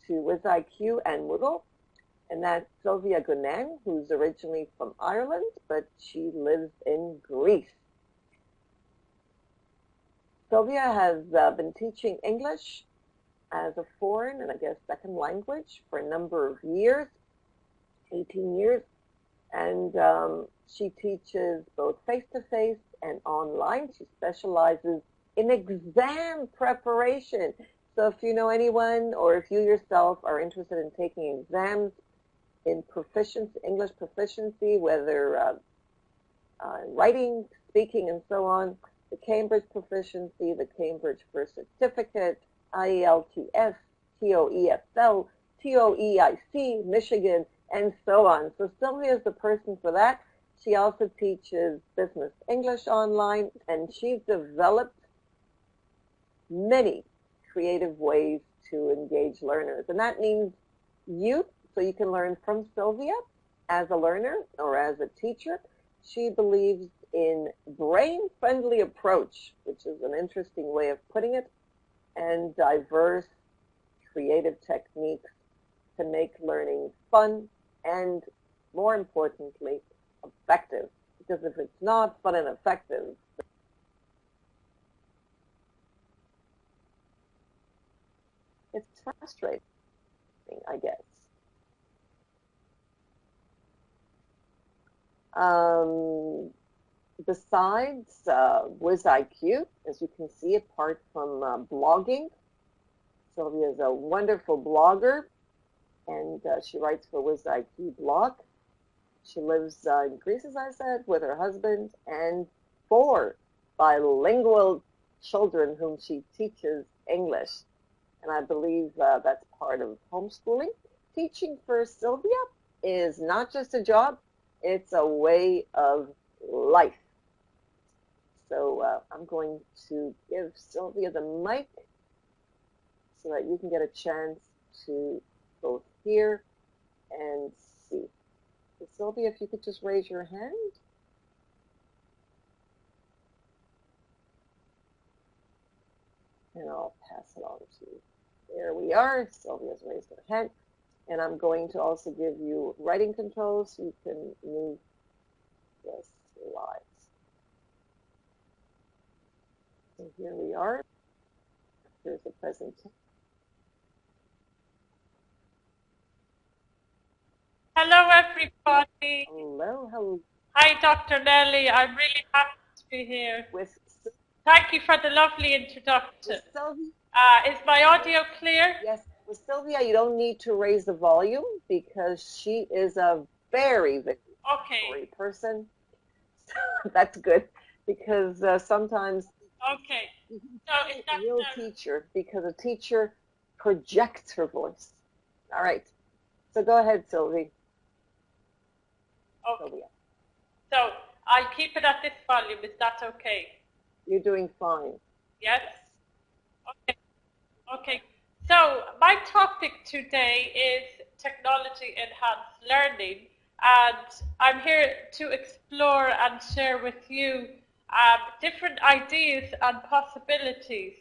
to WiziQ and Moodle, and that's Sylvia Gunan, who's originally from Ireland, but she lives in Greece. Sylvia has been teaching English as a foreign and I guess second language for a number of years, 18 years, and she teaches both face-to-face and online. She specializes in exam preparation. So if you know anyone or if you yourself are interested in taking exams in proficiency, English proficiency, whether writing, speaking, and so on, the Cambridge Proficiency, the Cambridge First Certificate, IELTS, TOEFL, TOEIC, Michigan, and so on. So Sylvia is the person for that. She also teaches business English online, and she's developed many creative ways to engage learners. And that means youth, so you can learn from Sylvia as a learner or as a teacher. She believes in brain-friendly approach, which is an interesting way of putting it, and diverse creative techniques to make learning fun and, more importantly, effective. Because if it's not fun and effective, it's frustrating, I guess. Besides WiziQ, as you can see, apart from blogging, Sylvia is a wonderful blogger, and she writes for WiziQ blog. She lives in Greece, as I said, with her husband and 4 bilingual children whom she teaches English. And I believe that's part of homeschooling. Teaching for Sylvia is not just a job, it's a way of life. So I'm going to give Sylvia the mic so that you can get a chance to both hear and see. So Sylvia, if you could just raise your hand. And I'll pass it on to you. There we are. Sylvia's raised her hand. And I'm going to also give you writing controls so you can move the slides. So here we are. Here's the presentation. Hello, everybody. Hello, hello. Hi, Dr. Nellie. I'm really happy to be here. Thank you for the lovely introduction. Is my audio clear? Yes. With Sylvia, you don't need to raise the volume because she is a very victory person. That's good because sometimes so it's a real teacher because a teacher projects her voice. All right. So go ahead, Sylvia. Okay. Sylvia. So I'll keep it at this volume. Is that okay? You're doing fine. Yes? Okay. Okay. So my topic today is technology-enhanced learning, and I'm here to explore and share with you different ideas and possibilities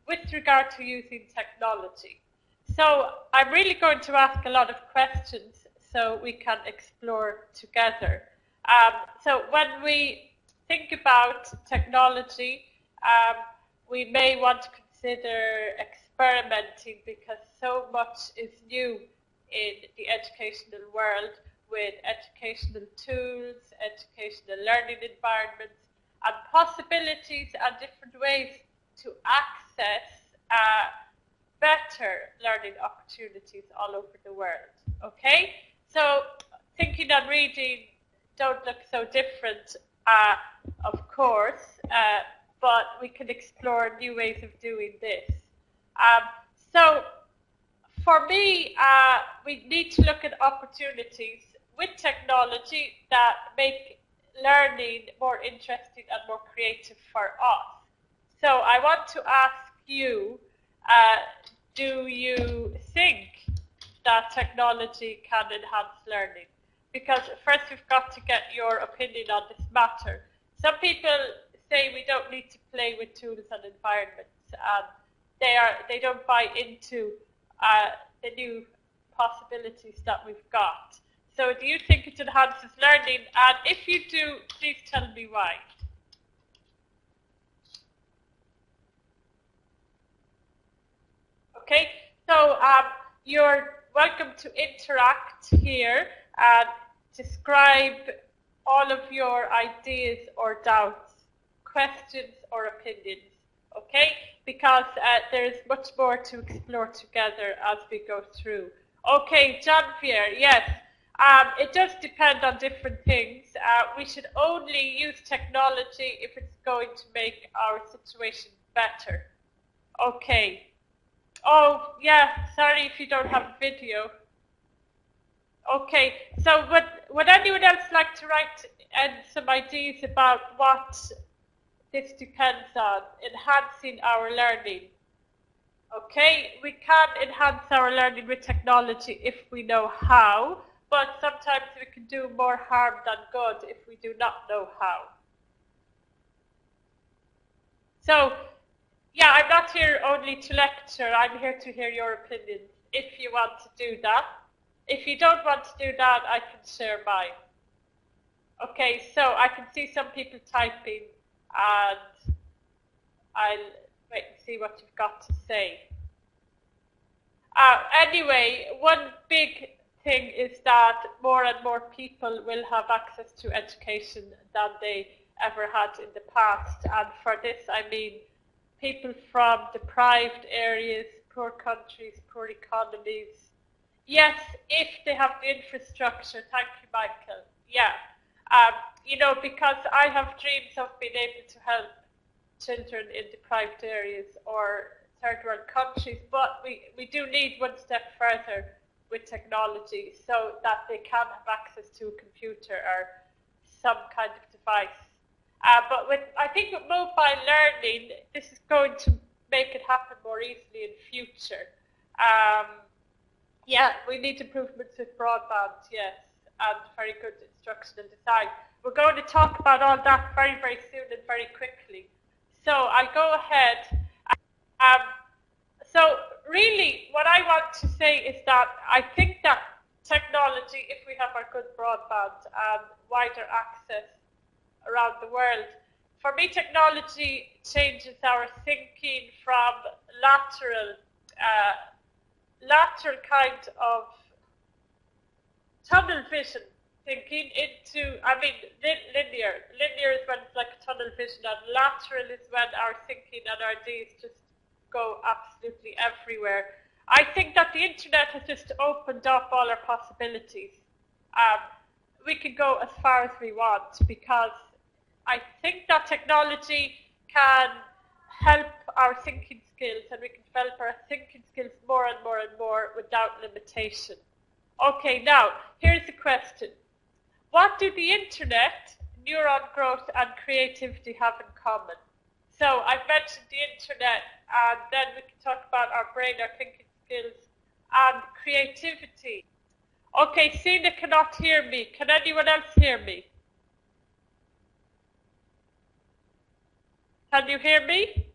with regard to using technology. So I'm really going to ask a lot of questions so we can explore together. So when we think about technology, we may want to consider experimenting because so much is new in the educational world with educational tools, educational learning environments, and possibilities and different ways to access better learning opportunities all over the world. Okay? So thinking and reading don't look so different, of course, but we can explore new ways of doing this. So for me, we need to look at opportunities with technology that make learning more interesting and more creative for us. So I want to ask you, do you think that technology can enhance learning? Because first we've got to get your opinion on this matter. Some people say we don't need to play with tools and environments, and they don't buy into the new possibilities that we've got. So do you think it enhances learning? And if you do, please tell me why. Okay, so you're welcome to interact here and describe all of your ideas or doubts, questions or opinions, okay? Because there's much more to explore together as we go through. Okay, Jean-Pierre, yes, it does depend on different things. We should only use technology if it's going to make our situation better. Okay. Oh, yeah, sorry if you don't have a video. Okay, so would anyone else like to write some ideas about what this depends on, enhancing our learning? Okay, we can enhance our learning with technology if we know how, but sometimes we can do more harm than good if we do not know how. So, yeah, I'm not here only to lecture, I'm here to hear your opinions, if you want to do that. If you don't want to do that, I can share mine. Okay, so I can see some people typing, and I'll wait and see what you've got to say. Anyway, one big thing is that more and more people will have access to education than they ever had in the past. And for this, I mean people from deprived areas, poor countries, poor economies. Yes, if they have the infrastructure. Thank you, Michael. Yeah, you know, because I have dreams of being able to help children in deprived areas or third world countries, but we do need one step further with technology so that they can have access to a computer or some kind of device. But I think with mobile learning, this is going to make it happen more easily in future. Yeah, we need improvements with broadband, yes, and very good instruction and design. We're going to talk about all that very, very soon and very quickly. So I'll go ahead. So really, what I want to say is that I think that technology, if we have our good broadband and wider access around the world, for me, technology changes our thinking from lateral kind of tunnel vision thinking into, I mean, linear. Linear is when it's like tunnel vision, and lateral is when our thinking and our ideas just go absolutely everywhere. I think that the internet has just opened up all our possibilities. We can go as far as we want because I think that technology can help our thinking skills, and we can develop our thinking skills more and more and more without limitation. Okay, now, here's the question. What do the internet, neuron growth, and creativity have in common? So I've mentioned the internet, and then we can talk about our brain, our thinking skills, and creativity. Okay, Sina cannot hear me. Can anyone else hear me? Can you hear me?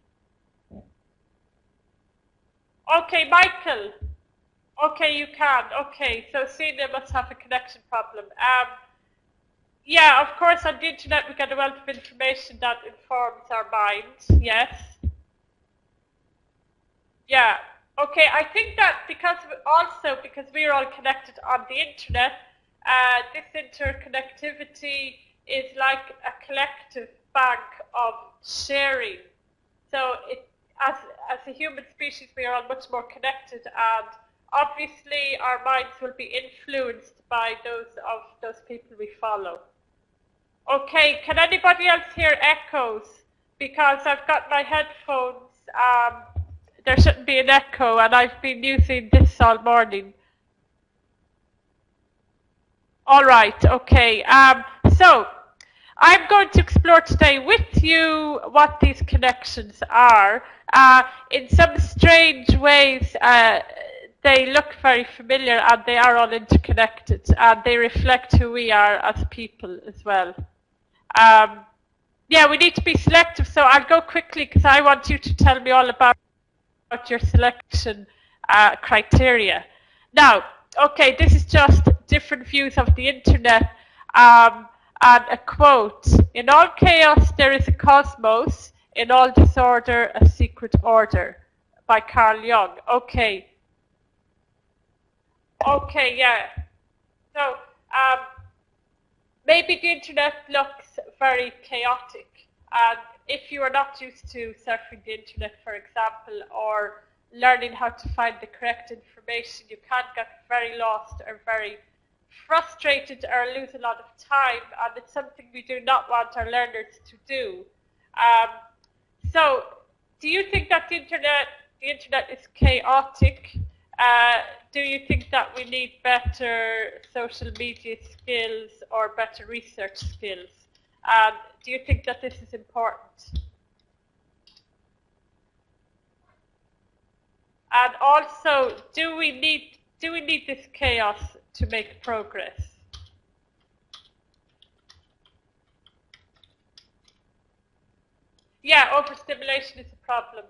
Okay, Michael. Okay, you can. Okay, so Sina must have a connection problem. Yeah, of course, on the internet we get a wealth of information that informs our mind. Yes. Yeah. Okay, I think that because we're all connected on the internet, this interconnectivity is like a collective bank of sharing. So as a human species, we are all much more connected, and obviously our minds will be influenced by those people we follow. Okay, can anybody else hear echoes? Because I've got my headphones, there shouldn't be an echo, and I've been using this all morning. All right, okay. So I'm going to explore today with you what these connections are. In some strange ways, they look very familiar, and they are all interconnected, and they reflect who we are as people as well. Yeah, we need to be selective, so I'll go quickly because I want you to tell me all about your selection. criteria. Now, okay, this is just different views of the internet. And a quote: "In all chaos there is a cosmos, in all disorder a secret order," by Carl Jung. Okay. Okay, yeah. So, maybe the internet looks very chaotic. And if you are not used to surfing the internet, for example, or learning how to find the correct information, you can get very lost or very frustrated or lose a lot of time. And it's something we do not want our learners to do. So, do you think that the internet is chaotic? Do you think that we need better social media skills or better research skills? Do you think that this is important? And also, do we need this chaos to make progress? Yeah, overstimulation is a problem.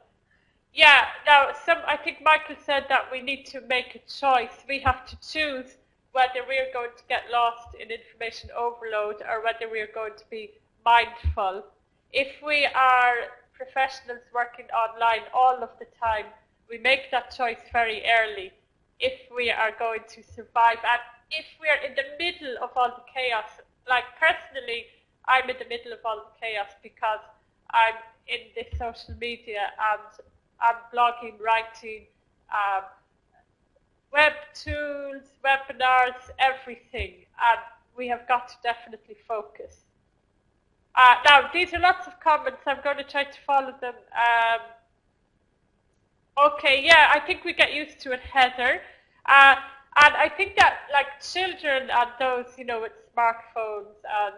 Yeah, now I think Michael said that we need to make a choice. We have to choose whether we're going to get lost in information overload or whether we're going to be mindful. If we are professionals working online all of the time, we make that choice very early if we are going to survive. And if we are in the middle of all the chaos, like personally, I'm in the middle of all the chaos because I'm in the social media and I'm blogging, writing, web tools, webinars, everything. And we have got to definitely focus. Now, these are lots of comments. I'm going to try to follow them. Okay, yeah, I think we get used to it, Heather. And I think that, like, children and those, with smartphones and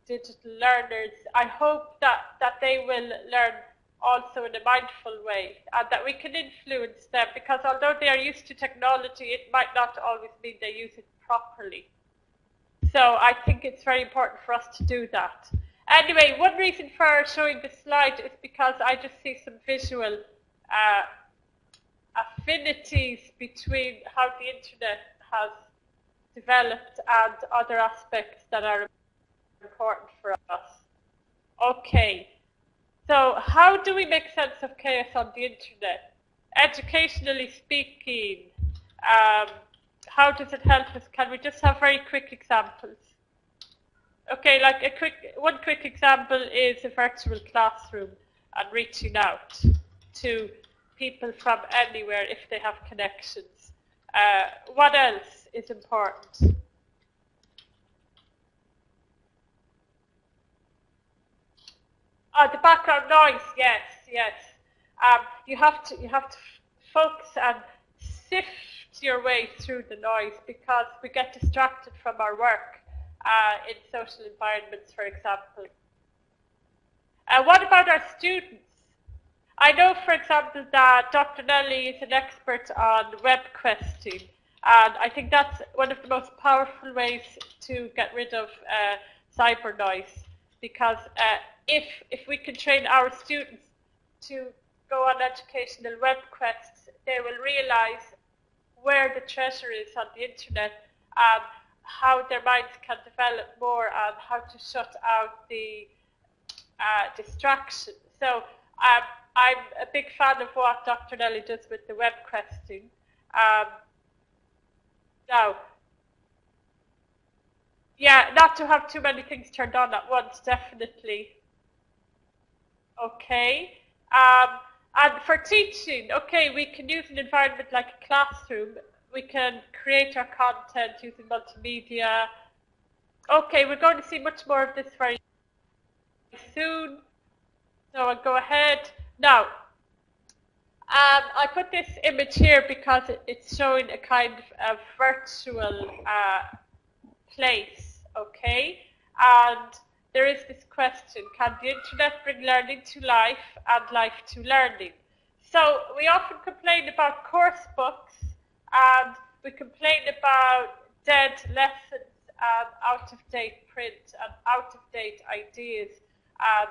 digital learners, I hope that they will learn also in a mindful way and that we can influence them, because although they are used to technology, it might not always mean they use it properly. So I think it's very important for us to do that. Anyway, one reason for showing the slide is because I just see some visual affinities between how the internet has developed and other aspects that are important for us. Okay, so how do we make sense of chaos on the internet? Educationally speaking, how does it help us? Can we just have very quick examples? Okay, like one quick example is a virtual classroom and reaching out to people from anywhere if they have connections. What else is important? Oh, the background noise. Yes, yes. You have to focus and sift your way through the noise, because we get distracted from our work in social environments, for example. What about our students? I know, for example, that Dr. Nellie is an expert on web questing, and I think that's one of the most powerful ways to get rid of cyber noise, because if we can train our students to go on educational web quests, they will realize where the treasure is on the internet and how their minds can develop more and how to shut out the distraction. So I'm a big fan of what Dr. Nellie does with the web questing. Now, yeah, not to have too many things turned on at once, definitely. Okay. And for teaching, okay, we can use an environment like a classroom. We can create our content using multimedia. Okay, we're going to see much more of this very soon. So I'll go ahead. Now, I put this image here because it's showing a kind of virtual place, okay? And there is this question: can the internet bring learning to life and life to learning? So we often complain about course books, and we complain about dead lessons and out-of-date print and out-of-date ideas and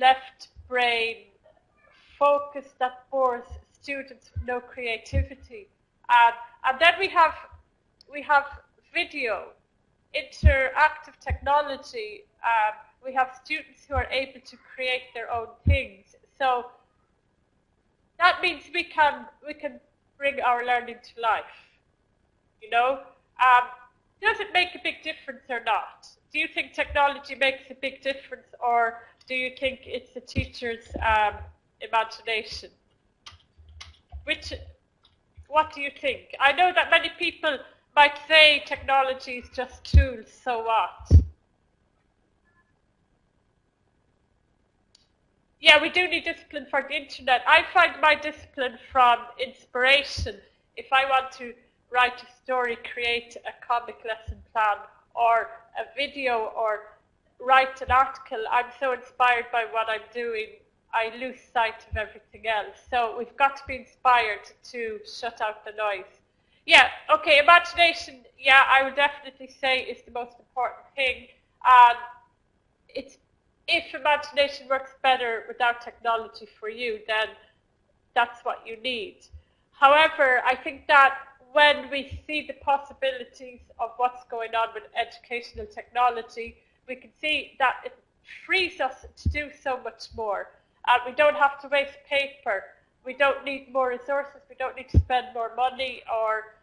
left brain focus that bores students with no creativity. And then we have video, interactive technology. We have students who are able to create their own things. So that means we can bring our learning to life. You know, does it make a big difference or not? Do you think technology makes a big difference, or do you think it's the teacher's imagination? What do you think? I know that many people might say technology is just tools, so what? Yeah, we do need discipline for the internet. I find my discipline from inspiration. If I want to write a story, create a comic lesson plan, or a video, or write an article, I'm so inspired by what I'm doing, I lose sight of everything else. So we've got to be inspired to shut out the noise. Yeah, okay, imagination, yeah, I would definitely say is the most important thing. And if imagination works better without technology for you, then that's what you need. However, I think that when we see the possibilities of what's going on with educational technology, we can see that it frees us to do so much more. We don't have to waste paper. We don't need more resources. We don't need to spend more money or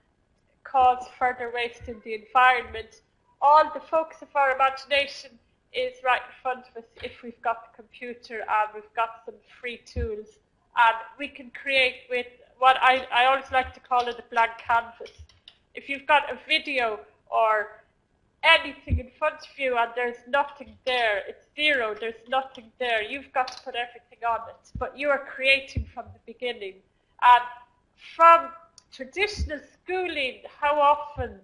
cause further waste in the environment. All the focus of our imagination is right in front of us if we've got the computer and we've got some free tools. And we can create with what I always like to call it a blank canvas. If you've got a video or anything in front of you and there's nothing there, it's zero, there's nothing there, you've got to put everything on it. But you are creating from the beginning. And from traditional schooling, how often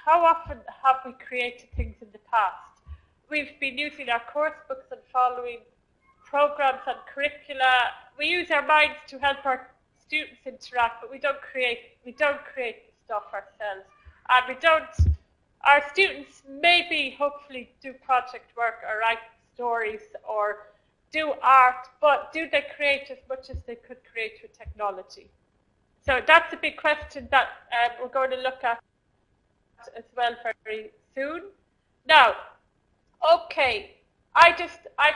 have we created things in the past? We've been using our course books and following programs and curricula. We use our minds to help our students interact, but we don't create the stuff ourselves. And our students maybe hopefully do project work or write stories or do art, but do they create as much as they could create with technology? So that's a big question that we're going to look at as well very soon. Now, okay, I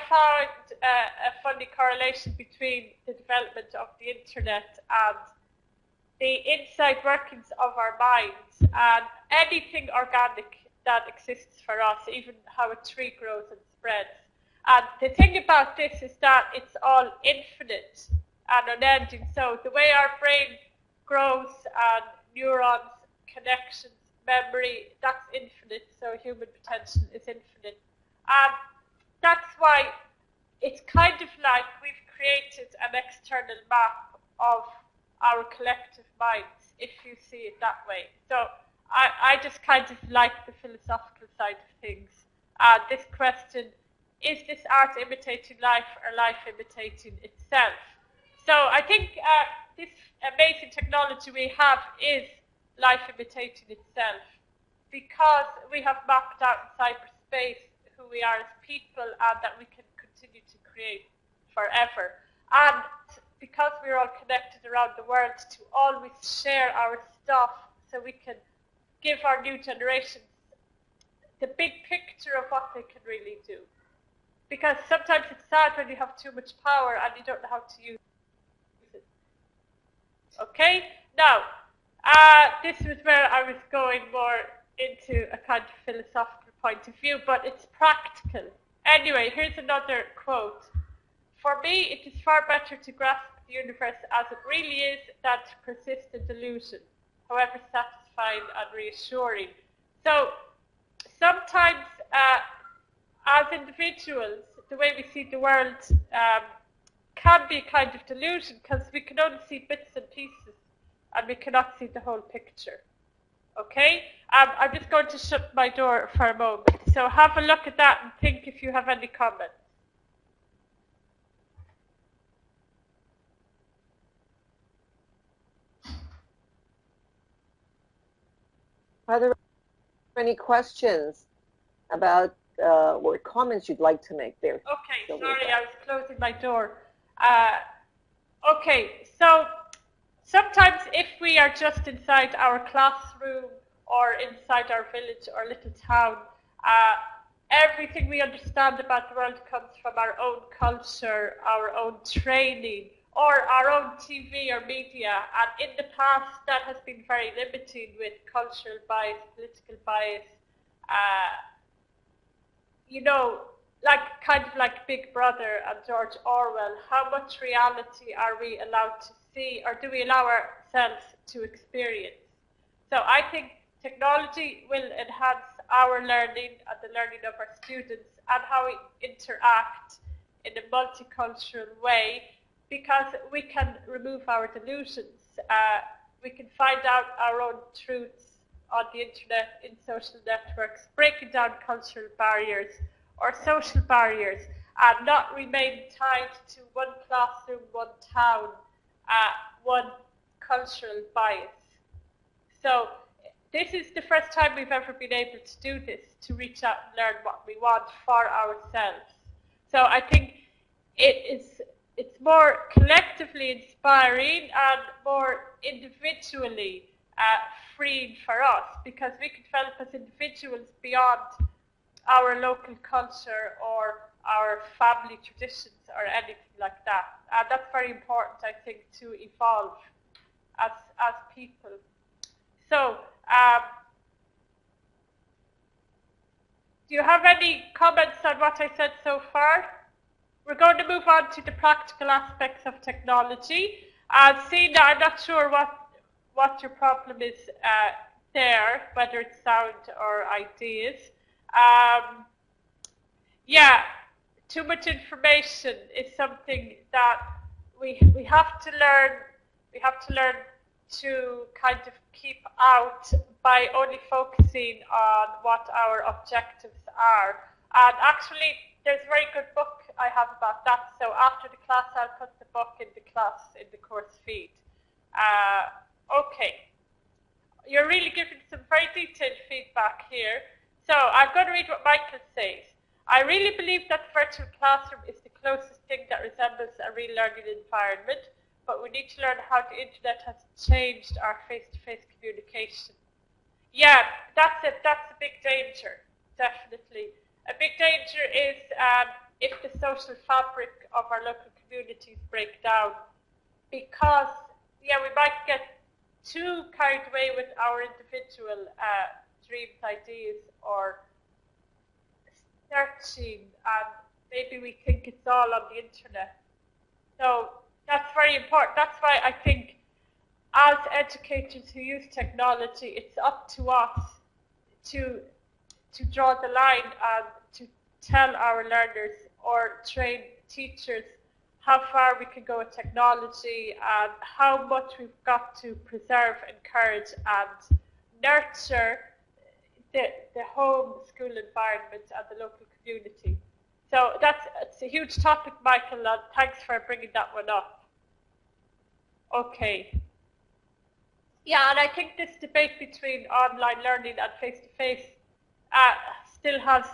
found a funny correlation between the development of the internet and the inside workings of our minds and anything organic that exists for us, even how a tree grows and spreads. And the thing about this is that it's all infinite and unending. So the way our brain grows and neurons, connections, memory, that's infinite. So human potential is infinite. And that's why it's kind of like we've created an external map of our collective minds, if you see it that way. So I just kind of like the philosophical side of things. This question, is this art imitating life or life imitating itself? So I think this amazing technology we have is life imitating itself, because we have mapped out in cyberspace who we are as people and that we can continue to create forever. And because we're all connected around the world, to always share our stuff so we can give our new generations the big picture of what they can really do. Because sometimes it's sad when you have too much power and you don't know how to use it. Okay? Now, this was where I was going more into a kind of philosophical point of view, but it's practical. Anyway, here's another quote. For me, it is far better to grasp the universe as it really is than to persist in delusion, however satisfying and reassuring. So sometimes, as individuals, the way we see the world can be a kind of delusion, because we can only see bits and pieces and we cannot see the whole picture. Okay? I'm just going to shut my door for a moment. So have a look at that and think if you have any comments. Are there any questions about or comments you'd like to make there? Okay, sorry, I was closing my door. Okay, so sometimes if we are just inside our classroom or inside our village or little town, uh, everything we understand about the world comes from our own culture, our own training, or our own TV or media. And in the past, that has been very limiting with cultural bias, political bias, uh, you know, like kind of like Big Brother and George Orwell, how much reality are we allowed to see, or do we allow ourselves to experience? So I think technology will enhance our learning and the learning of our students and how we interact in a multicultural way, because we can remove our delusions. We can find out our own truths on the internet, in social networks, breaking down cultural barriers or social barriers, and not remain tied to one classroom, one town, one cultural bias. So this is the first time we've ever been able to do this, to reach out and learn what we want for ourselves. So I think it's more collectively inspiring and more individually freeing for us, because we can develop as individuals beyond our local culture or our family traditions or anything like that. And that's very important, I think, to evolve as people. So, do you have any comments on what I said so far? We're going to move on to the practical aspects of technology. Sina, I'm not sure what your problem is there, whether it's sound or ideas. Yeah, too much information is something that we have to learn. We have to learn to kind of keep out by only focusing on what our objectives are. And actually, there's a very good book I have about that. So after the class, I'll put the book in the course feed. Okay. You're really giving some very detailed feedback here. So I'm going to read what Michael says. I really believe that the virtual classroom is the closest thing that resembles a real learning environment, but we need to learn how the internet has changed our face-to-face communication. Yeah, that's it. That's a big danger, definitely. A big danger is if the social fabric of our local communities break down, because, yeah, we might get too carried away with our individual dreams, ideas, or searching, and maybe we think it's all on the internet. So that's very important. That's why I think as educators who use technology, it's up to us to draw the line and to tell our learners or train teachers how far we can go with technology and how much we've got to preserve, encourage, and nurture the home school environment and the local community. So it's a huge topic, Michael, and thanks for bringing that one up. Okay. Yeah, and I think this debate between online learning and face-to-face still has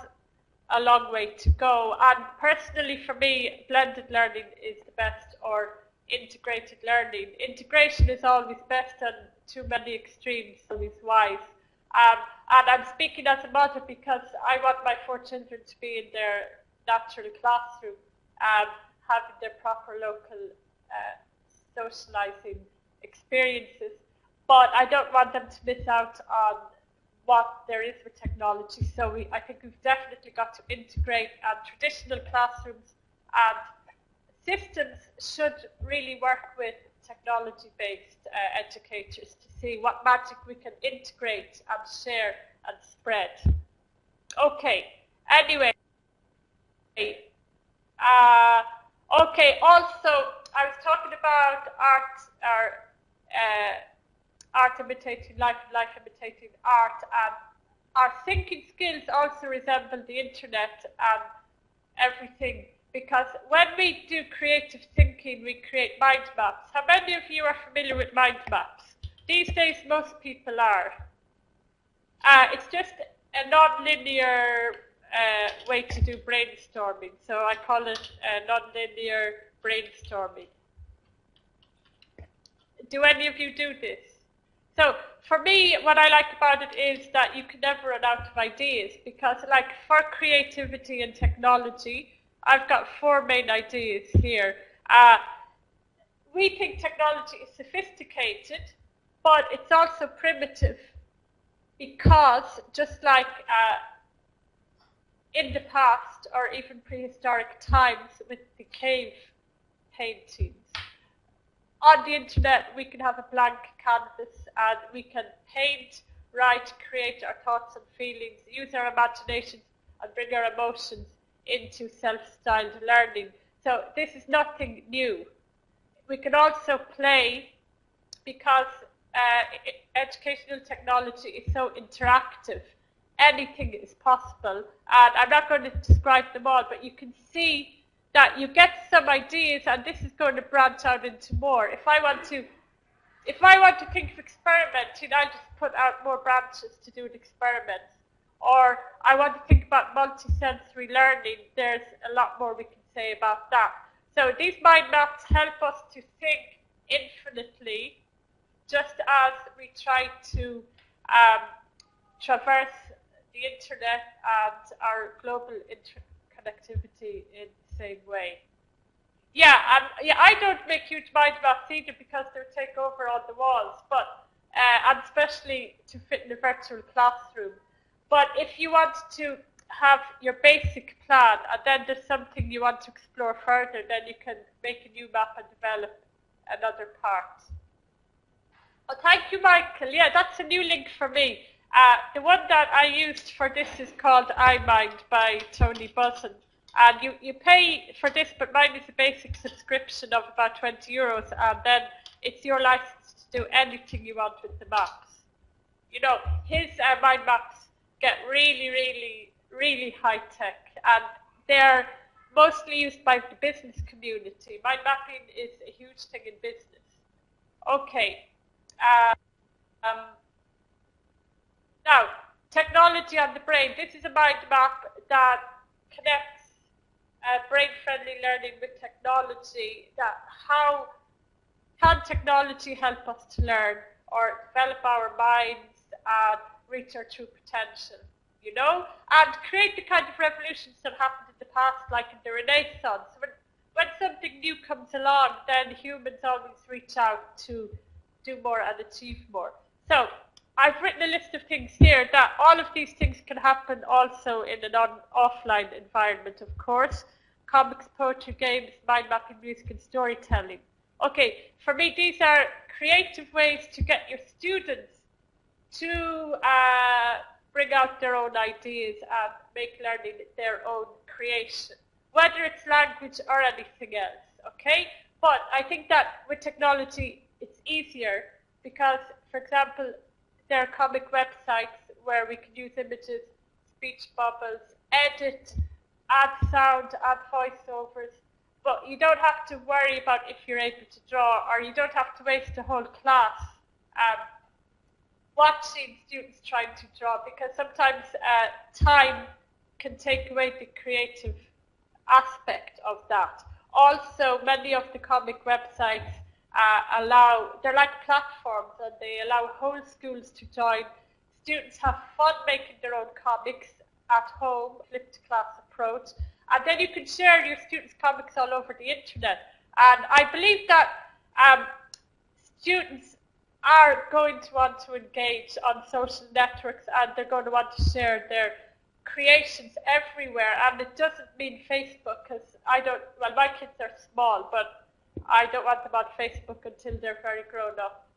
a long way to go. And personally, for me, blended learning is the best, or integrated learning. Integration is always best, and too many extremes always wise. And I'm speaking as a mother because I want my 4 children to be in their natural classroom, having their proper local socializing experiences. But I don't want them to miss out on what there is with technology. So I think we've definitely got to integrate, and traditional classrooms and systems should really work with technology-based educators to see what magic we can integrate and share and spread. Okay, anyway. Okay, also, I was talking about art imitating life, and life imitating art, and our thinking skills also resemble the internet and everything, because when we do creative thinking, we create mind maps. How many of you are familiar with mind maps? These days, most people are. It's just a non-linear way to do brainstorming, so I call it non-linear brainstorming. Do any of you do this? So for me, what I like about it is that you can never run out of ideas, because like for creativity and technology, I've got 4 main ideas here. We think technology is sophisticated, but it's also primitive, because just like in the past or even prehistoric times with the cave paintings, on the internet we can have a blank canvas and we can paint, write, create our thoughts and feelings, use our imagination and bring our emotions into self-styled learning. So this is nothing new. We can also play, because educational technology is so interactive. Anything is possible, and I'm not going to describe them all, but you can see that you get some ideas, and this is going to branch out into more. If I want to think of experimenting, I just put out more branches to do an experiment. Or I want to think about multisensory learning, there's a lot more we can say about that. So these mind maps help us to think infinitely, just as we try to traverse the internet and our global interconnectivity in the same way. Yeah, I don't make huge mind maps either, because they'll take over on the walls, but and especially to fit in a virtual classroom. But if you want to have your basic plan, and then there's something you want to explore further, then you can make a new map and develop another part. Oh, thank you, Michael. Yeah, that's a new link for me. The one that I used for this is called iMind by Tony Buzan. And you pay for this, but mine is a basic subscription of about €20, and then it's your license to do anything you want with the maps. You know, his mind maps get really, really, really high tech, and they're mostly used by the business community. Mind mapping is a huge thing in business. Okay. Now, technology and the brain. This is a mind map that connects brain-friendly learning with technology. That how can technology help us to learn or develop our minds and reach our true potential, you know, and create the kind of revolutions that happened in the past, like in the Renaissance. When something new comes along, then humans always reach out to do more and achieve more. So I've written a list of things here that all of these things can happen also in an offline environment, of course. Comics, poetry, games, mind mapping, music, and storytelling. Okay, for me, these are creative ways to get your students to bring out their own ideas and make learning their own creation, whether it's language or anything else, okay? But I think that with technology, it's easier because, for example, there are comic websites where we can use images, speech bubbles, edit, add sound, add voiceovers, but you don't have to worry about if you're able to draw, or you don't have to waste a whole class watching students trying to draw, because sometimes time can take away the creative aspect of that. Also, many of the comic websites they're like platforms, and they allow whole schools to join. Students have fun making their own comics at home, flipped class approach, and then you can share your students' comics all over the internet. And I believe that students are going to want to engage on social networks, and they're going to want to share their creations everywhere. And it doesn't mean Facebook, because my kids are small, but I don't want them on Facebook until they're very grown up.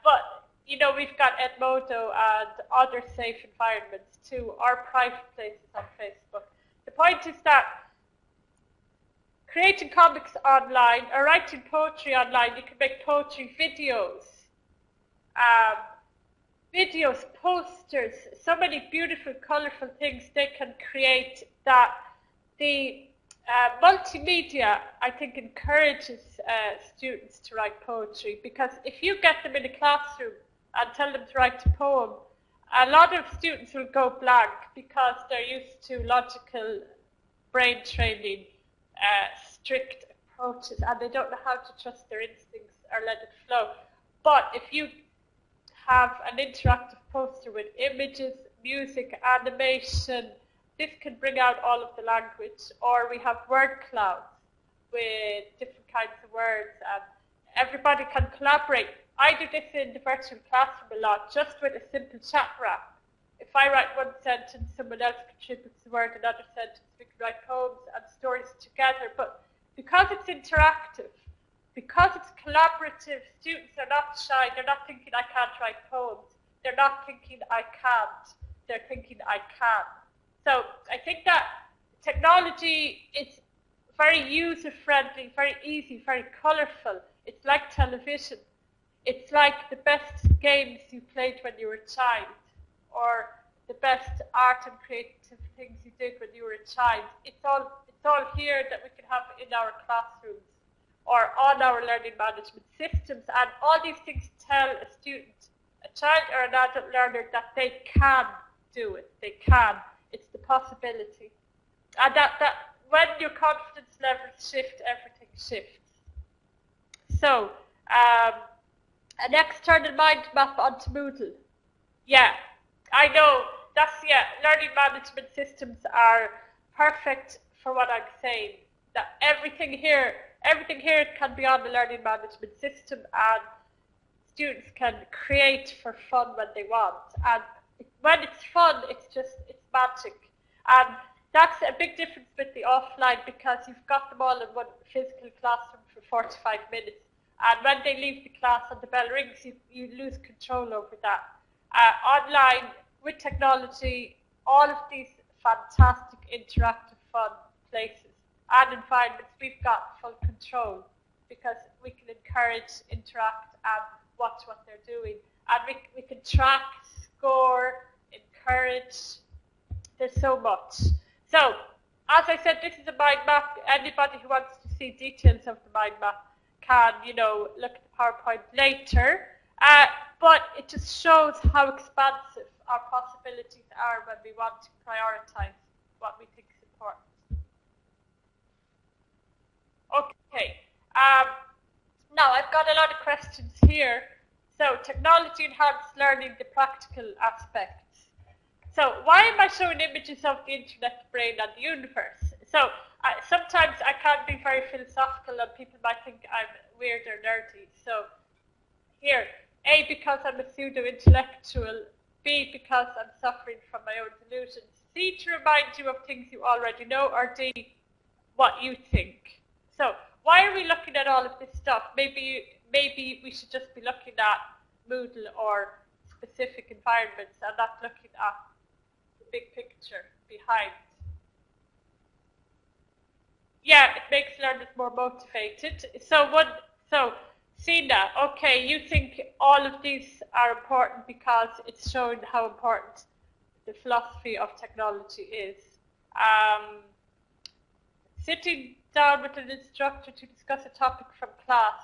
But, you know, we've got Edmodo and other safe environments too, or private places on Facebook. The point is that creating comics online or writing poetry online, you can make poetry videos, posters, so many beautiful, colorful things they can create that the multimedia, I think, encourages students to write poetry, because if you get them in a classroom and tell them to write a poem, a lot of students will go blank because they're used to logical brain training, strict approaches, and they don't know how to trust their instincts or let it flow. But if you have an interactive poster with images, music, animation, this can bring out all of the language. Or we have word clouds with different kinds of words, and everybody can collaborate. I do this in the virtual classroom a lot, just with a simple chat wrap. If I write one sentence, someone else contributes a word, another sentence, we can write poems and stories together. But because it's interactive, because it's collaborative, students are not shy, they're not thinking I can't write poems, they're not thinking I can't, they're thinking I can. So I think that technology is very user-friendly, very easy, very colourful. It's like television. It's like the best games you played when you were a child, or the best art and creative things you did when you were a child. It's all here that we can have in our classrooms or on our learning management systems. And all these things tell a student, a child or an adult learner, that they can do it. They can. It's the possibility. And that when your confidence levels shift, everything shifts. So, an external mind map onto Moodle. Yeah, I know. Learning management systems are perfect for what I'm saying. That everything here can be on the learning management system, and students can create for fun when they want. And when it's fun, it's magic. And that's a big difference with the offline, because you've got them all in one physical classroom for 45 minutes. And when they leave the class and the bell rings, you lose control over that. Online, with technology, all of these fantastic interactive fun places and environments, we've got full control, because we can encourage, interact, and watch what they're doing. And we can track, score, encourage. There's so much. So, as I said, this is a mind map. Anybody who wants to see details of the mind map can, look at the PowerPoint later. But it just shows how expansive our possibilities are when we want to prioritize what we think is important. Okay. Now, I've got a lot of questions here. So, technology enhanced learning, the practical aspects. So, why am I showing images of the internet, the brain, and the universe? So, sometimes I can be very philosophical, and people might think I'm weird or nerdy. So, here, A, because I'm a pseudo-intellectual, B, because I'm suffering from my own delusions, C, to remind you of things you already know, or D, what you think. So, why are we looking at all of this stuff? Maybe we should just be looking at Moodle or specific environments and not looking at the big picture behind. Yeah, it makes learners more motivated. So Sina, okay, you think all of these are important because it's showing how important the philosophy of technology is. Sitting down with an instructor to discuss a topic from class.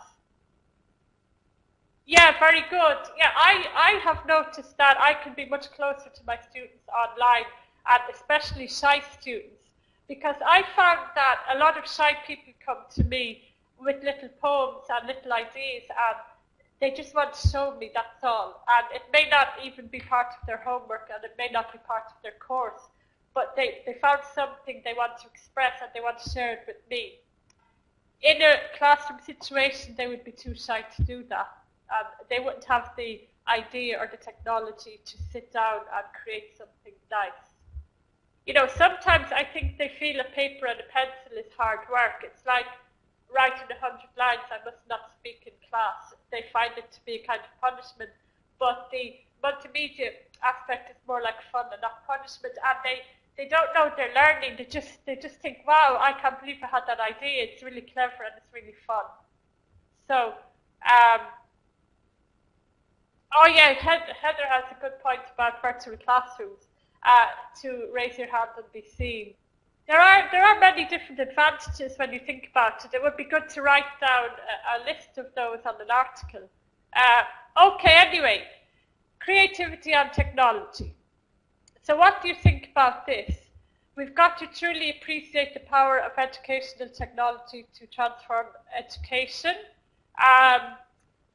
Yeah, very good. Yeah, I have noticed that I can be much closer to my students online, and especially shy students, because I found that a lot of shy people come to me with little poems and little ideas, and they just want to show me, that's all. And it may not even be part of their homework, and it may not be part of their course, but they found something they want to express, and they want to share it with me. In a classroom situation, they would be too shy to do that. They wouldn't have the idea or the technology to sit down and create something nice. Sometimes I think they feel a paper and a pencil is hard work. It's like writing 100 lines, I must not speak in class. They find it to be a kind of punishment, but the multimedia aspect is more like fun and not punishment, and they don't know they're learning. They just think, wow, I can't believe I had that idea. It's really clever and it's really fun. So, oh yeah, Heather has a good point about virtual classrooms. To raise your hand and be seen. There are many different advantages when you think about it. It would be good to write down a list of those on an article. Okay, anyway, creativity and technology. So what do you think about this? We've got to truly appreciate the power of educational technology to transform education.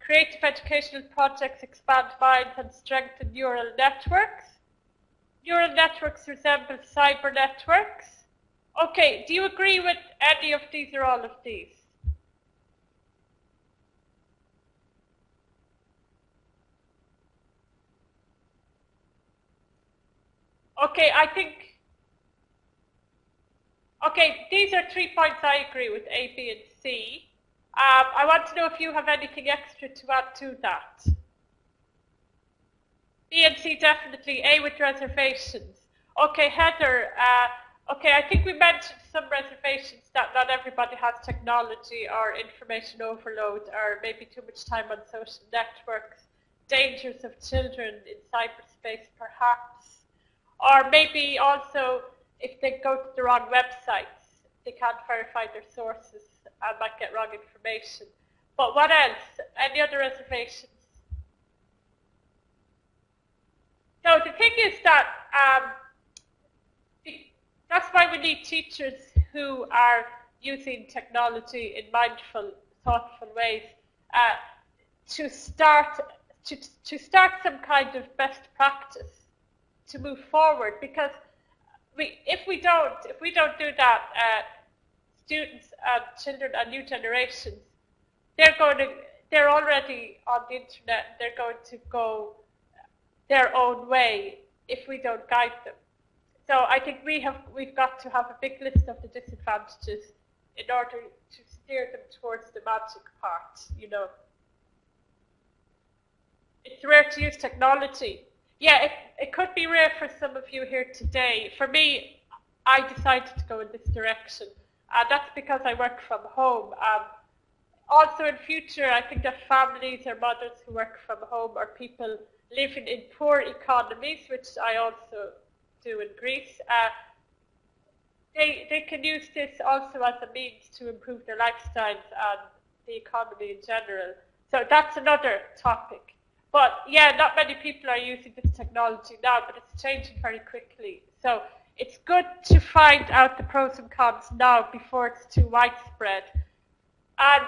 creative educational projects expand minds and strengthen neural networks. Neural networks resemble cyber networks. Okay, do you agree with any of these or all of these? Okay, okay, these are 3 points I agree with, A, B, and C. I want to know if you have anything extra to add to that. B and C definitely, A with reservations. Okay, Heather, okay, I think we mentioned some reservations that not everybody has technology or information overload or maybe too much time on social networks, dangers of children in cyberspace perhaps, or maybe also if they go to the wrong websites, they can't verify their sources and might get wrong information. But what else? Any other reservations? So the thing is that that's why we need teachers who are using technology in mindful, thoughtful ways to start some kind of best practice to move forward. Because if we don't do that, students and children and new generations, they're already on the internet. They're going to go their own way if we don't guide them. So I think we've got to have a big list of the disadvantages in order to steer them towards the magic part, you know. It's rare to use technology. Yeah, it could be rare for some of you here today. For me, I decided to go in this direction. That's because I work from home. Also in future, I think that families or mothers who work from home or people living in poor economies, which I also do in Greece, they can use this also as a means to improve their lifestyles and the economy in general. So that's another topic. But yeah, not many people are using this technology now, but it's changing very quickly. So it's good to find out the pros and cons now before it's too widespread. And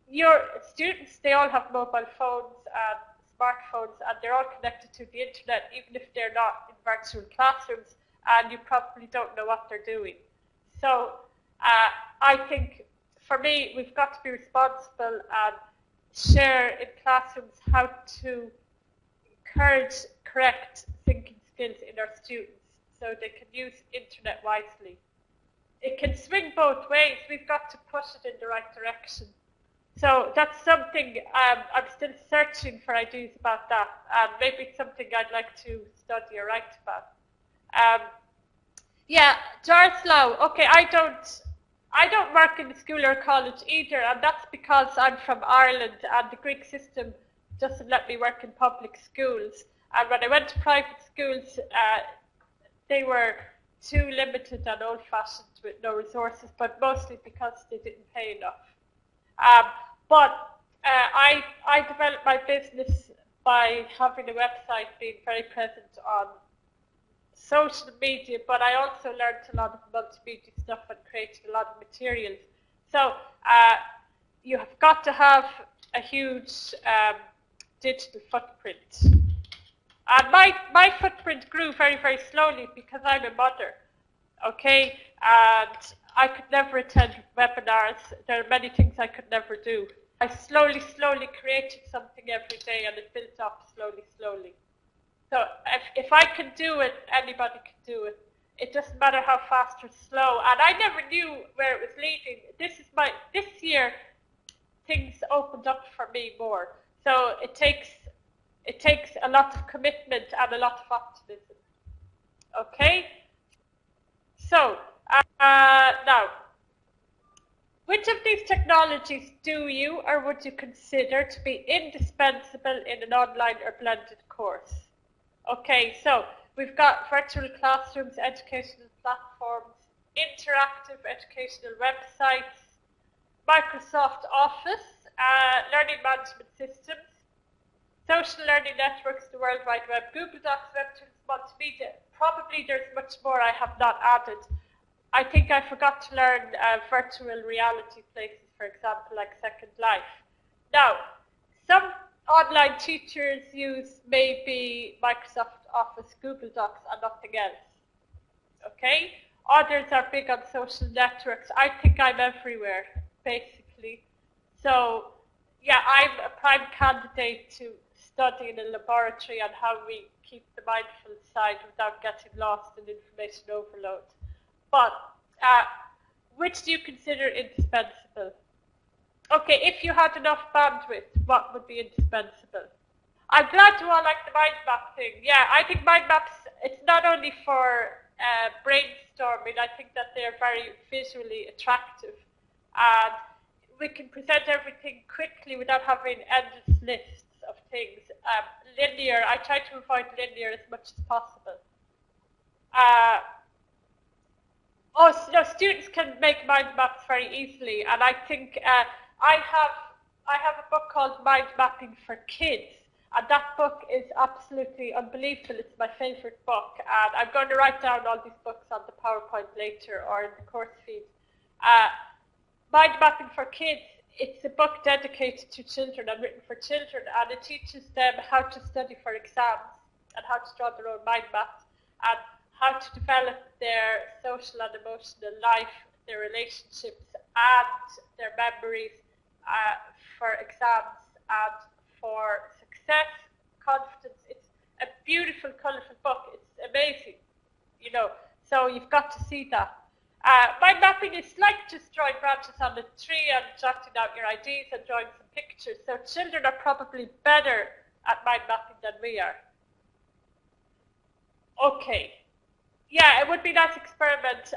your students, they all have mobile phones and smartphones, and they're all connected to the internet, even if they're not in virtual classrooms, and you probably don't know what they're doing. So I think, for me, we've got to be responsible and share in classrooms how to encourage correct thinking skills in our students so they can use internet wisely. It can swing both ways. We've got to push it in the right direction. So that's something I'm still searching for ideas about that. Maybe it's something I'd like to study or write about. Yeah, Jaroslaw. Okay, I don't work in the school or college either, and that's because I'm from Ireland and the Greek system doesn't let me work in public schools. And when I went to private schools, they were too limited and old-fashioned with no resources, but mostly because they didn't pay enough. But I developed my business by having a website, being very present on social media, but I also learned a lot of multimedia stuff and created a lot of materials. So you have got to have a huge digital footprint. And my footprint grew very, very slowly because I'm a mother, okay? And I could never attend webinars. There are many things I could never do. I slowly created something every day, and it built up slowly. So if I can do it, anybody can do it. It doesn't matter how fast or slow. And I never knew where it was leading. This year, things opened up for me more. So it takes a lot of commitment and a lot of optimism. Okay? So now, which of these technologies do you or would you consider to be indispensable in an online or blended course? Okay, so we've got virtual classrooms, educational platforms, interactive educational websites, Microsoft Office, learning management systems, social learning networks, the World Wide Web, Google Docs, Webtoons, multimedia. Probably there's much more I have not added. I think I forgot to learn virtual reality places, for example, like Second Life. Now, some online teachers use maybe Microsoft Office, Google Docs, and nothing else. Okay? Others are big on social networks. I think I'm everywhere, basically. So, yeah, I'm a prime candidate to study in a laboratory on how we keep the mindful side without getting lost in information overload. But which do you consider indispensable? Okay, if you had enough bandwidth, what would be indispensable? I'm glad you all like the mind map thing. Yeah, I think mind maps, it's not only for brainstorming, I think that they're very visually attractive. And we can present everything quickly without having endless lists of things. Linear, I try to avoid linear as much as possible. No, students can make mind maps very easily, and I think I have a book called Mind Mapping for Kids, and that book is absolutely unbelievable. It's my favorite book, and I'm going to write down all these books on the PowerPoint later or in the course feed. Mind Mapping for Kids, it's a book dedicated to children and written for children, and it teaches them how to study for exams and how to draw their own mind maps and how to develop their social and emotional life, their relationships and their memories for exams and for success, confidence. It's a beautiful, colourful book. It's amazing, you know, so you've got to see that. Mind mapping is like just drawing branches on a tree and jotting out your ideas and drawing some pictures. So children are probably better at mind mapping than we are. Okay. Yeah, it would be a nice experiment.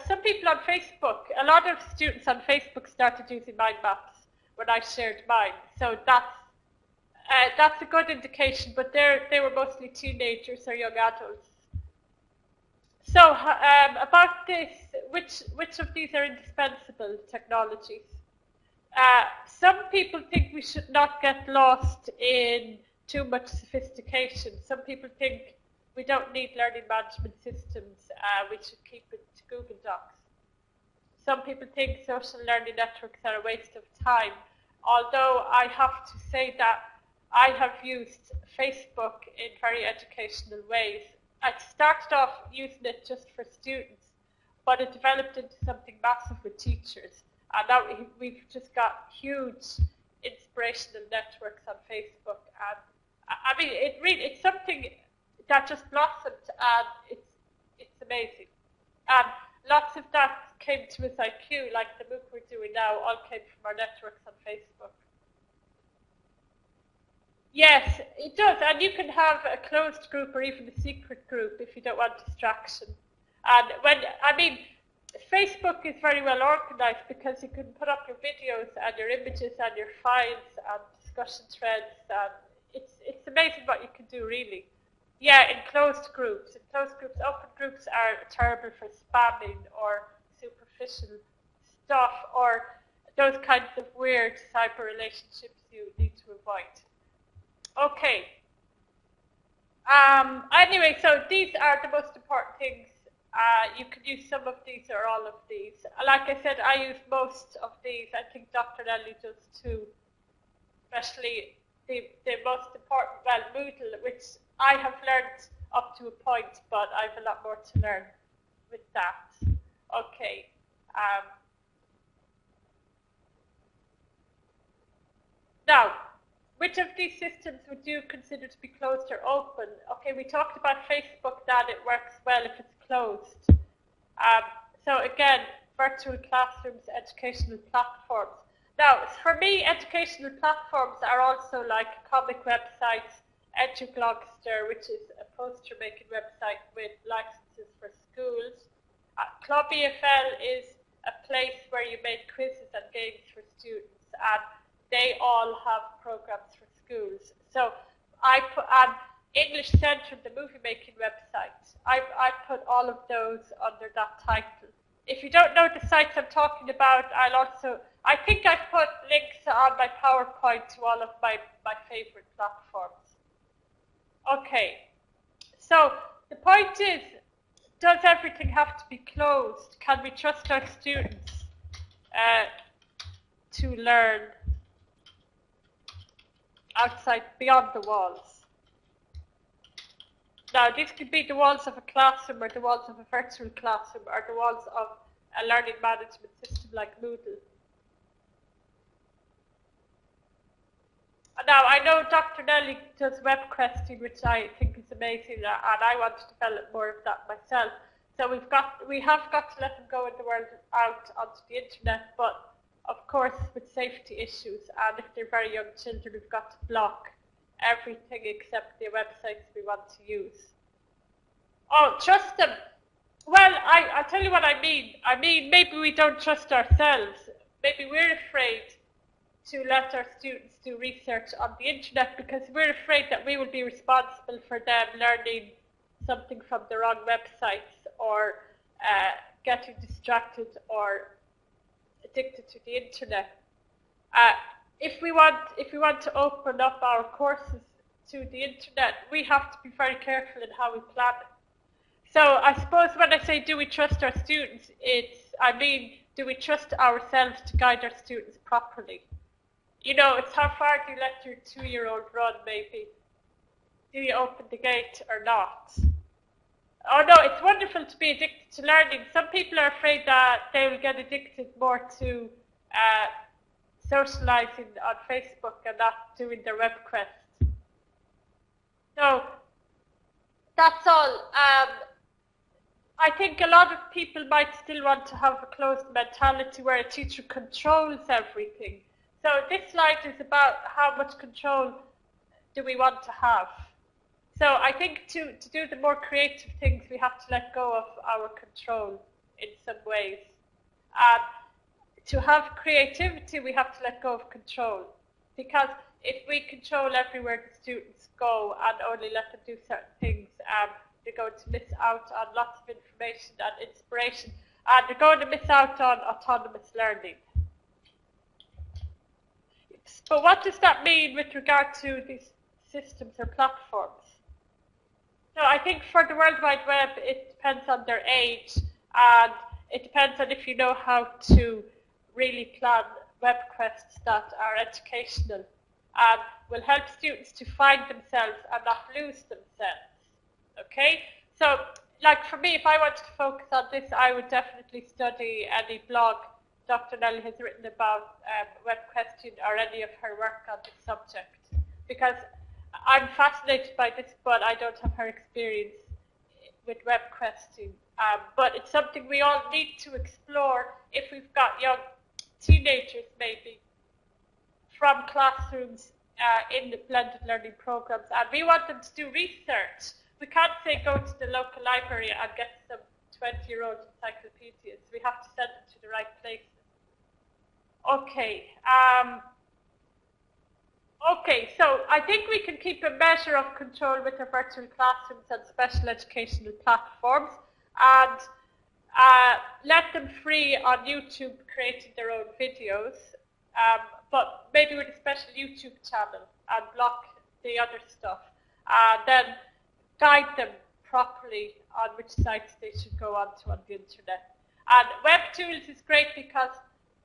Some people on Facebook, a lot of students on Facebook started using mind maps when I shared mine. So that's a good indication, but they were mostly teenagers or young adults. So about this, which of these are indispensable technologies? Some people think we should not get lost in too much sophistication. Some people think we don't need learning management systems. We should keep it to Google Docs. Some people think social learning networks are a waste of time. Although I have to say that I have used Facebook in very educational ways. I started off using it just for students, but it developed into something massive with teachers. And now we've just got huge inspirational networks on Facebook. And I mean, it's something that just blossomed, and it's amazing. And lots of that came to WiziQ, like the MOOC we're doing now, all came from our networks on Facebook. Yes, it does, and you can have a closed group or even a secret group if you don't want distraction. And Facebook is very well organized because you can put up your videos and your images and your files and discussion threads, and it's amazing what you can do, really. Yeah, in closed groups. Open groups are terrible for spamming or superficial stuff or those kinds of weird cyber relationships you need to avoid. Okay. Anyway, so these are the most important things. You can use some of these or all of these. Like I said, I use most of these. I think Dr. Nellie does too. Especially the most important, well, Moodle, which I have learned up to a point, but I have a lot more to learn with that. Okay. Now, which of these systems would you consider to be closed or open? Okay, we talked about Facebook, that it works well if it's closed. So again, virtual classrooms, educational platforms. Now, for me, educational platforms are also like comic websites, EduBlogster, which is a poster-making website with licenses for schools. Club EFL is a place where you make quizzes and games for students, and they all have programs for schools. So I put English Central, the movie-making website. I put all of those under that title. If you don't know the sites I'm talking about, I think I've put links on my PowerPoint to all of my favorite platforms. Okay, so the point is, does everything have to be closed? Can we trust our students to learn? outside, beyond the walls. Now, this could be the walls of a classroom or the walls of a virtual classroom or the walls of a learning management system like Moodle. Now, I know Dr. Nellie does web questing, which I think is amazing, and I want to develop more of that myself. So we have got to let them go in the world out onto the internet, but of course with safety issues, and if they're very young children, we've got to block everything except the websites we want to use. Oh, trust them. Well, I'll tell you what I mean. I mean, maybe we don't trust ourselves. Maybe we're afraid to let our students do research on the internet because we're afraid that we will be responsible for them learning something from the wrong websites or getting distracted or addicted to the internet. If we want to open up our courses to the internet, we have to be very careful in how we plan it. So I suppose when I say do we trust our students, I mean, do we trust ourselves to guide our students properly? You know, it's how far do you let your 2-year-old run, maybe? Do you open the gate or not? Oh no, it's wonderful to be addicted to learning. Some people are afraid that they will get addicted more to socializing on Facebook and not doing their web quests. So that's all. I think a lot of people might still want to have a closed mentality where a teacher controls everything. So this slide is about how much control do we want to have. So I think to do the more creative things, we have to let go of our control in some ways. To have creativity, we have to let go of control. Because if we control everywhere the students go and only let them do certain things, they're going to miss out on lots of information and inspiration. And they're going to miss out on autonomous learning. But what does that mean with regard to these systems or platforms? So I think for the World Wide Web, it depends on their age, and it depends on if you know how to really plan web quests that are educational and will help students to find themselves and not lose themselves. Okay? So, like for me, if I wanted to focus on this, I would definitely study any blog Dr. Nellie has written about web questing or any of her work on this subject, because I'm fascinated by this, but I don't have her experience with web questing. But it's something we all need to explore if we've got young teenagers, maybe, from classrooms in the blended learning programs, and we want them to do research. We can't say go to the local library and get some 20-year-old encyclopedias. We have to send them to the right places. Okay. Okay, so I think we can keep a measure of control with our virtual classrooms and special educational platforms, and let them free on YouTube creating their own videos, but maybe with a special YouTube channel and block the other stuff. Then guide them properly on which sites they should go onto on the internet. And WebTools is great because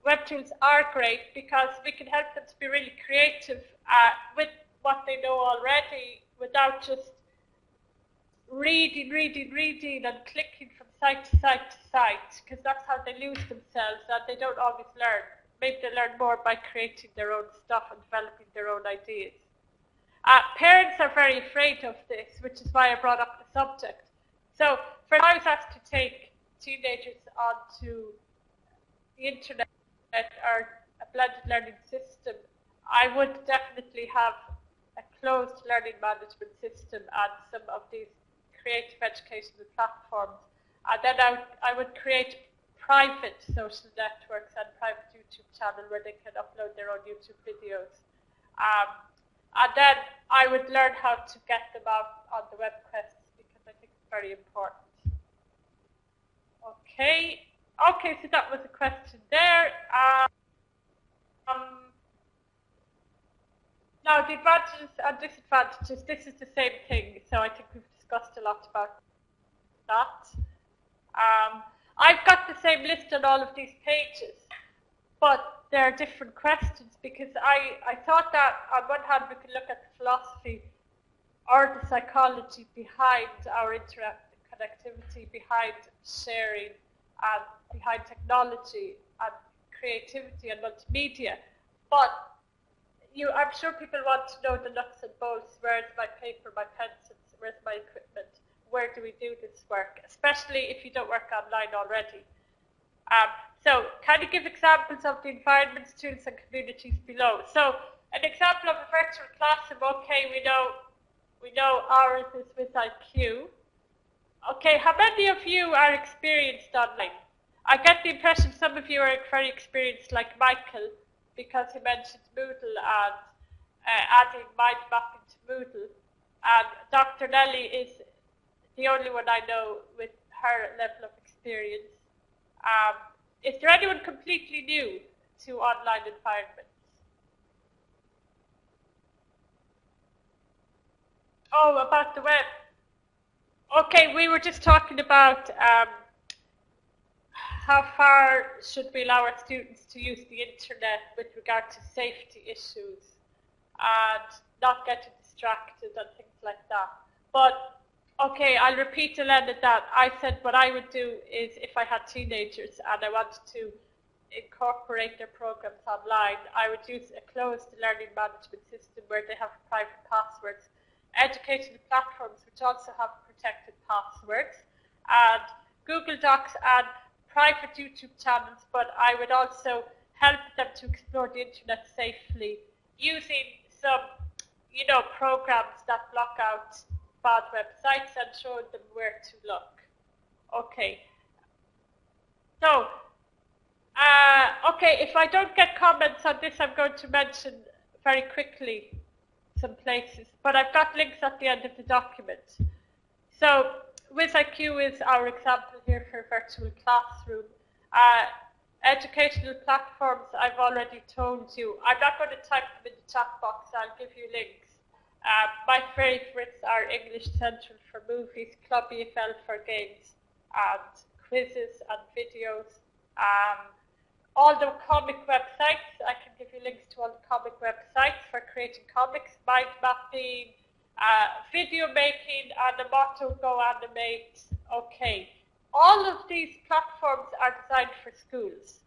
WebTools are great because we can help them to be really creative with what they know already without just reading and clicking from site to site to site, because that's how they lose themselves and they don't always learn. Maybe they learn more by creating their own stuff and developing their own ideas. Parents are very afraid of this, which is why I brought up the subject. So if I was asked to take teenagers onto the internet or a blended learning system, I would definitely have a closed learning management system and some of these creative educational platforms. And then I would create private social networks and private YouTube channel where they can upload their own YouTube videos. And then I would learn how to get them out on the web quests because I think it's very important. Okay. Okay, so that was a question there. Now, the advantages and disadvantages, this is the same thing, so I think we've discussed a lot about that. I've got the same list on all of these pages, but there are different questions, because I thought that on one hand we could look at the philosophy or the psychology behind our connectivity, behind sharing, and behind technology and creativity and multimedia. But I'm sure people want to know the nuts and bolts. Where's my paper, my pencils, where's my equipment? Where do we do this work? Especially if you don't work online already. So can you give examples of the environments, tools, and communities below? So an example of a virtual classroom, okay, we know ours is WiziQ. Okay, how many of you are experienced online? I get the impression some of you are very experienced, like Michael, because he mentioned Moodle and adding mind mapping to Moodle. And Dr. Nellie is the only one I know with her level of experience. Is there anyone completely new to online environments? Oh, about the web. Okay, we were just talking about how far should we allow our students to use the internet with regard to safety issues and not getting distracted and things like that. But okay, I'll repeat, Elena, that I said what I would do is if I had teenagers and I wanted to incorporate their programs online, I would use a closed learning management system where they have private passwords, educational platforms which also have protected passwords, and Google Docs and private YouTube channels, but I would also help them to explore the internet safely using some, programs that block out bad websites and showing them where to look. Okay. So, okay, if I don't get comments on this, I'm going to mention very quickly some places, but I've got links at the end of the document. So, WiziQ is our example here for virtual classroom. Educational platforms, I've already told you. I'm not going to type them in the chat box, I'll give you links. My favorites are English Central for movies, Club EFL for games, and quizzes and videos. All the comic websites, I can give you links to all the comic websites for creating comics, mind mapping, video making, and the motto Go Animate. Okay. All of these platforms are designed for schools.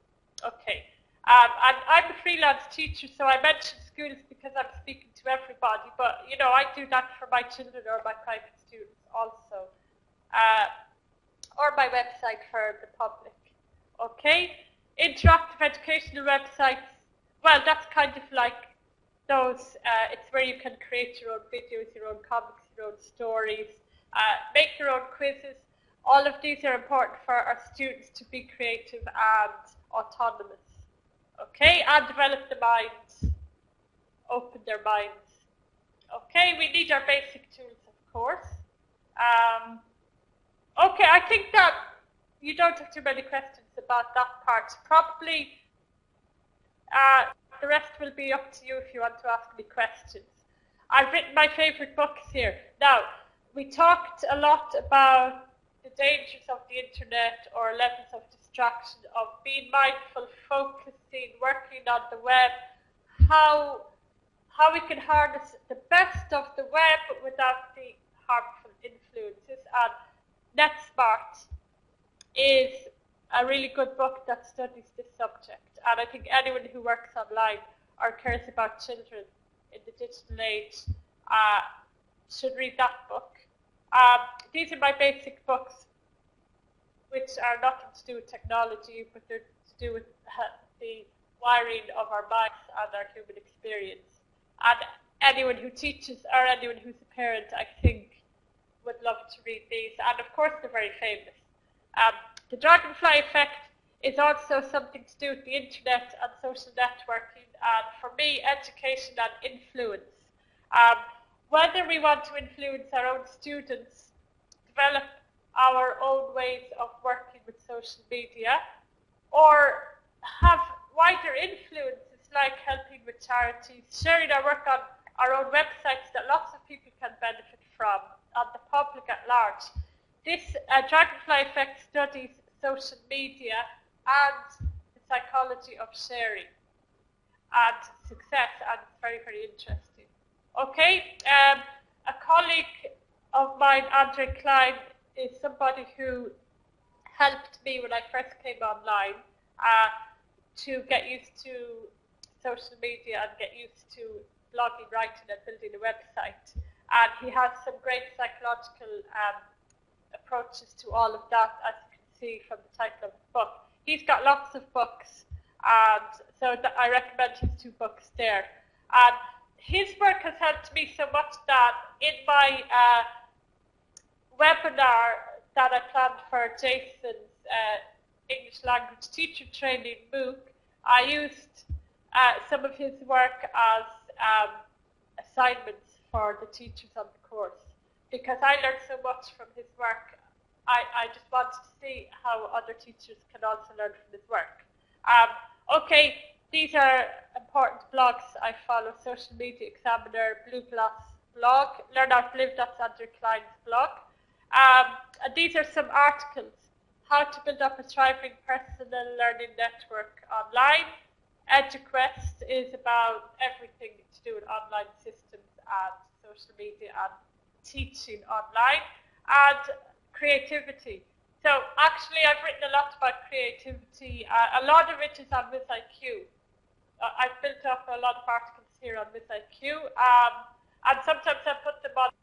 Okay. And I'm a freelance teacher, so I mention schools because I'm speaking to everybody, but, I do that for my children or my private students also, or my website for the public. Okay? Interactive educational websites, well, that's kind of like those, it's where you can create your own videos, your own comics, your own stories, make your own quizzes. All of these are important for our students to be creative and autonomous. Okay, and develop the minds, open their minds. Okay, we need our basic tools, of course. Okay, I think that you don't have too many questions about that part. Probably the rest will be up to you if you want to ask me questions. I've written my favorite books here. Now, we talked a lot about the dangers of the internet or levels of distraction, of being mindful, focusing, working on the web, how we can harness the best of the web without the harmful influences. And NetSmart is a really good book that studies this subject. And I think anyone who works online or cares about children in the digital age should read that book. These are my basic books, which are nothing to do with technology, but they're to do with the wiring of our minds and our human experience. And anyone who teaches or anyone who's a parent, I think, would love to read these. And of course, they're very famous. The dragonfly effect is also something to do with the internet and social networking. And for me, education and influence. Whether we want to influence our own students, develop our own ways of working with social media, or have wider influences like helping with charities, sharing our work on our own websites that lots of people can benefit from, and the public at large. This dragonfly effect studies social media and the psychology of sharing. and success, and it's very, very interesting. Okay, a colleague of mine, Andre Klein, is somebody who helped me when I first came online to get used to social media and get used to blogging, writing, and building a website. And he has some great psychological approaches to all of that, as you can see from the title of the book. He's got lots of books, and so I recommend his 2 books there. And his work has helped me so much that in my webinar that I planned for Jason's English language teacher training MOOC, I used some of his work as assignments for the teachers on the course, because I learned so much from his work. I just wanted to see how other teachers can also learn from his work. Okay, these are important blogs I follow: Social Media Examiner, Blue Gloss blog, Learn Out Live, that's Andrew Klein's blog. And these are some articles: How to Build Up a Thriving Personal Learning Network Online. EduQuest is about everything to do with online systems and social media and teaching online. And creativity. So actually, I've written a lot about creativity. A lot of it is on WiziQ. I've built up a lot of articles here on WiziQ, and sometimes I put them on